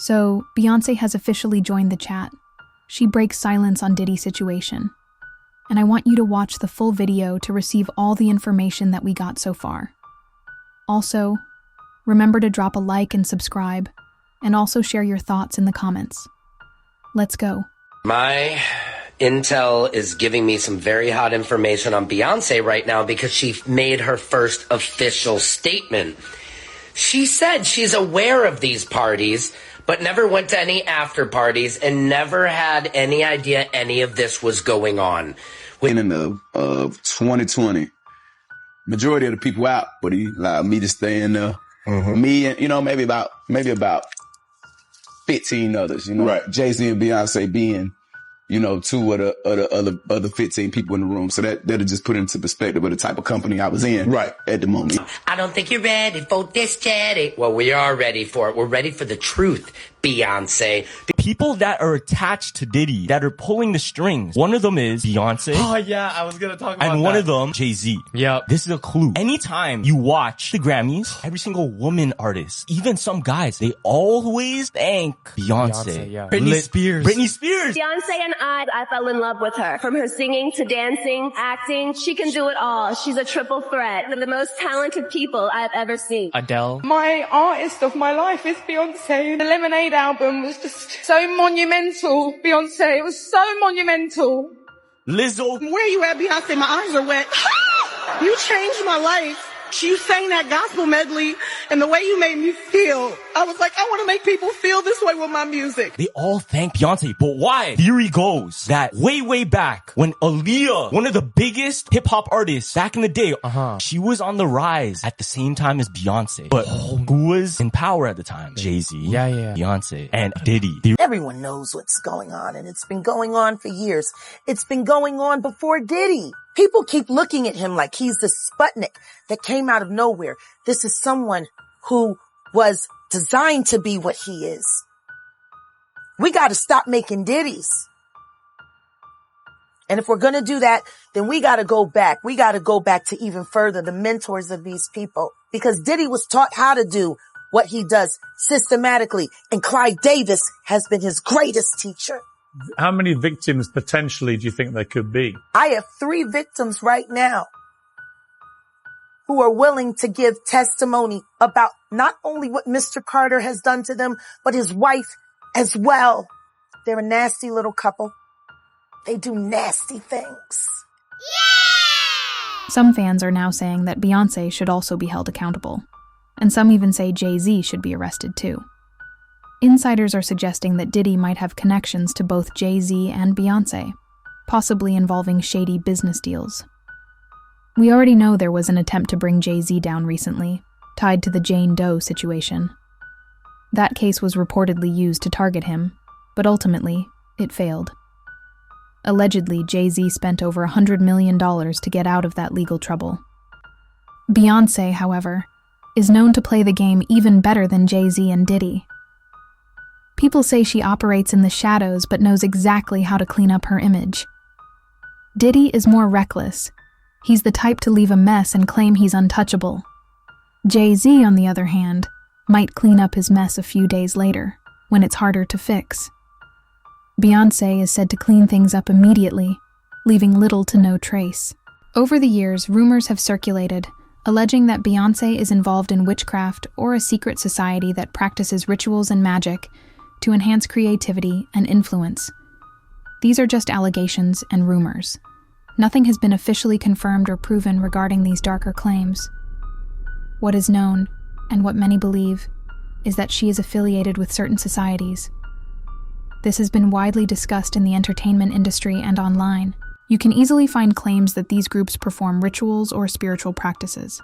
So, Beyonce has officially joined the chat. She breaks silence on Diddy's situation. And I want you to watch the full video to receive all the information that we got so far. Also, remember to drop a like and subscribe, and also share your thoughts in the comments. Let's go. My intel is giving me some very hot information on Beyonce right now because she made her first official statement. She said she's aware of these parties, but never went to any after parties and never had any idea any of this was going on. In the 2020, majority of the people out, but he allowed me to stay in there. Me and, maybe about 15 others, Right. Jay-Z and Beyonce being, two of the other 15 people in the room. So that'll just put into perspective of the type of company I was in at the moment. I don't think you're ready for this, Chatty. Well, we are ready for it. We're ready for the truth, Beyonce. People that are attached to Diddy, that are pulling the strings. One of them is Beyonce. Oh yeah, I was gonna talk about and one of them, Jay-Z. Yep. This is a clue. Anytime you watch the Grammys, every single woman artist, even some guys, they always thank Beyonce. Yeah. Britney Spears. Beyonce and I fell in love with her. From her singing to dancing, acting, she can do it all. She's a triple threat. One of the most talented people I've ever seen. Adele. My artist of my life is Beyonce. The Lemonade album was just so monumental. Beyonce, it was so monumental. Lizzo. Where you at, Beyonce? My eyes are wet. You changed my life. You sang that gospel medley, and the way you made me feel, I was like, I want to make people feel this way with my music. They all thank Beyonce, but why? Theory goes that way back when Aaliyah, one of the biggest hip-hop artists back in the day, she was on the rise at the same time as Beyonce. But who was in power at the time? Jay-Z, Beyonce, and Diddy. Everyone knows what's going on, and it's been going on for years. It's been going on before Diddy. People keep looking at him like he's the Sputnik that came out of nowhere. This is someone who was designed to be what he is. We got to stop making Diddies. And if we're going to do that, then we got to go back. We got to go back to even further the mentors of these people, because Diddy was taught how to do what he does systematically. And Clyde Davis has been his greatest teacher. How many victims potentially do you think there could be? I have 3 victims right now who are willing to give testimony about not only what Mr. Carter has done to them, but his wife as well. They're a nasty little couple. They do nasty things. Some fans are now saying that Beyonce should also be held accountable, and some even say Jay-Z should be arrested too. Insiders are suggesting that Diddy might have connections to both Jay-Z and Beyonce, possibly involving shady business deals. We already know there was an attempt to bring Jay-Z down recently, tied to the Jane Doe situation. That case was reportedly used to target him, but ultimately, it failed. Allegedly, Jay-Z spent over $100 million to get out of that legal trouble. Beyonce, however, is known to play the game even better than Jay-Z and Diddy. People say she operates in the shadows but knows exactly how to clean up her image. Diddy is more reckless. He's the type to leave a mess and claim he's untouchable. Jay-Z, on the other hand, might clean up his mess a few days later, when it's harder to fix. Beyonce is said to clean things up immediately, leaving little to no trace. Over the years, rumors have circulated, alleging that Beyonce is involved in witchcraft or a secret society that practices rituals and magic to enhance creativity and influence. These are just allegations and rumors. Nothing has been officially confirmed or proven regarding these darker claims. What is known, and what many believe, is that she is affiliated with certain societies. This has been widely discussed in the entertainment industry and online. You can easily find claims that these groups perform rituals or spiritual practices.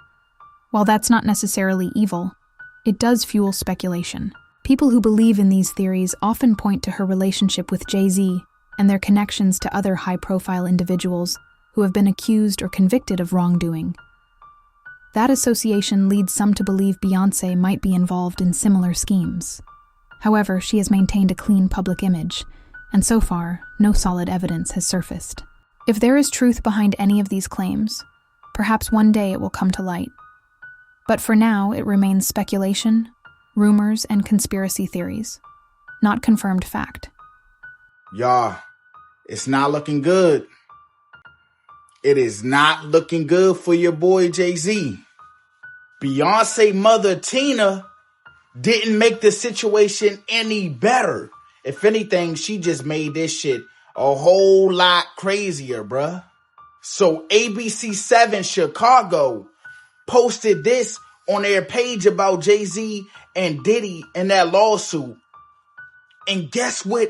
While that's not necessarily evil, it does fuel speculation. People who believe in these theories often point to her relationship with Jay-Z and their connections to other high-profile individuals who have been accused or convicted of wrongdoing. That association leads some to believe Beyonce might be involved in similar schemes. However, she has maintained a clean public image, and so far, no solid evidence has surfaced. If there is truth behind any of these claims, perhaps one day it will come to light. But for now, it remains speculation, rumors, and conspiracy theories. not confirmed fact. Y'all, it's not looking good. It is not looking good for your boy Jay-Z. Beyonce mother Tina didn't make the situation any better. If anything, she just made this shit a whole lot crazier, bruh. So ABC7 Chicago posted this on their page about Jay-Z and Diddy and that lawsuit. And guess what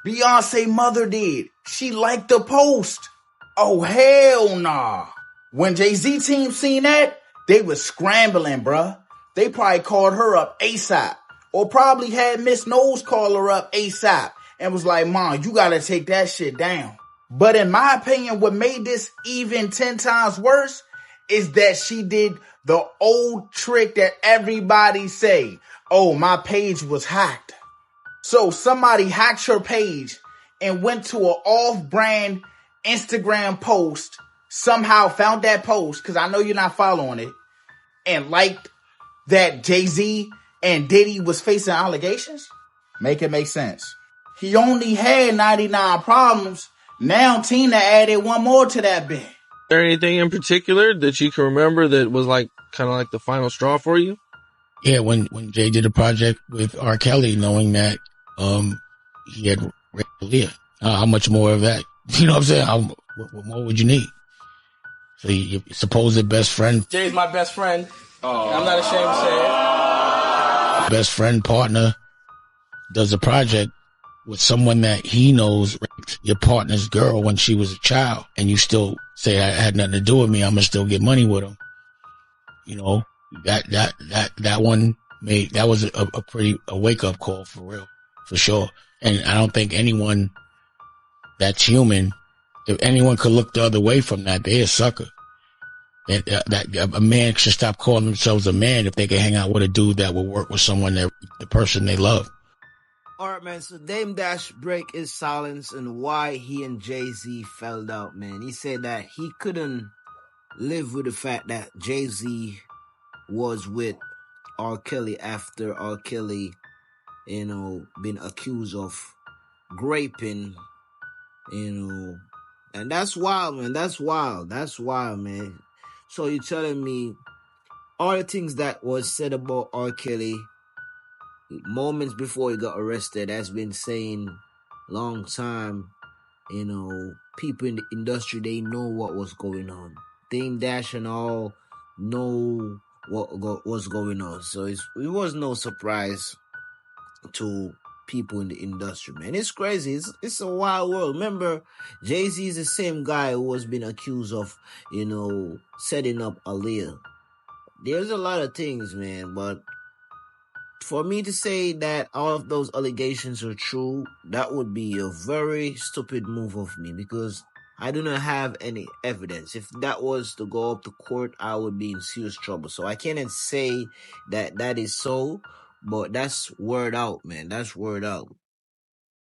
Beyonce mother did? She liked the post. Oh, hell nah. When Jay-Z team seen that, they was scrambling, bruh. They probably called her up ASAP. Or probably had Miss Knowles call her up ASAP. And was like, Mom, you gotta take that shit down. But in my opinion, what made this even 10 times worse is that she did the old trick that everybody say. Oh, my page was hacked. So somebody hacked her page and went to an off-brand Instagram post, somehow found that post, because I know you're not following it, and liked that Jay-Z and Diddy was facing allegations? Make it make sense. He only had 99 problems. Now Tina added one more to that bit. Is there anything in particular that you can remember that was like kind of like the final straw for you? Yeah, when Jay did a project with R. Kelly, knowing that he had raped Aaliyah. How much more of that? You know what I'm saying? What more would you need? So your supposed best friend. Jay's my best friend. I'm not ashamed to say it. Best friend, partner, does a project with someone that he knows raped your partner's girl when she was a child, and you still say, I had nothing to do with me, I'm gonna still get money with him. You know, that one that was a wake up call for real, for sure. And I don't think anyone that's human, if anyone could look the other way from that, they're a sucker. That a man should stop calling themselves a man if they can hang out with a dude that will work with someone the person they love. Alright, man, so Dame Dash break his silence and why he and Jay-Z fell out, man. He said that he couldn't live with the fact that Jay-Z was with R. Kelly after R. Kelly, been accused of raping, and that's wild, man. That's wild, man. So you're telling me all the things that was said about R. Kelly moments before he got arrested has been saying long time, people in the industry, they know what was going on. Dame Dash and all know what was going on. So it was no surprise to people in the industry, man. It's crazy. It's a wild world. Remember, Jay-Z is the same guy who was been accused of, setting up Aaliyah. There's a lot of things, man, but for me to say that all of those allegations are true, that would be a very stupid move of me, because I do not have any evidence. If that was to go up to court, I would be in serious trouble. So I cannot say that is so, but that's word out, man. That's word out.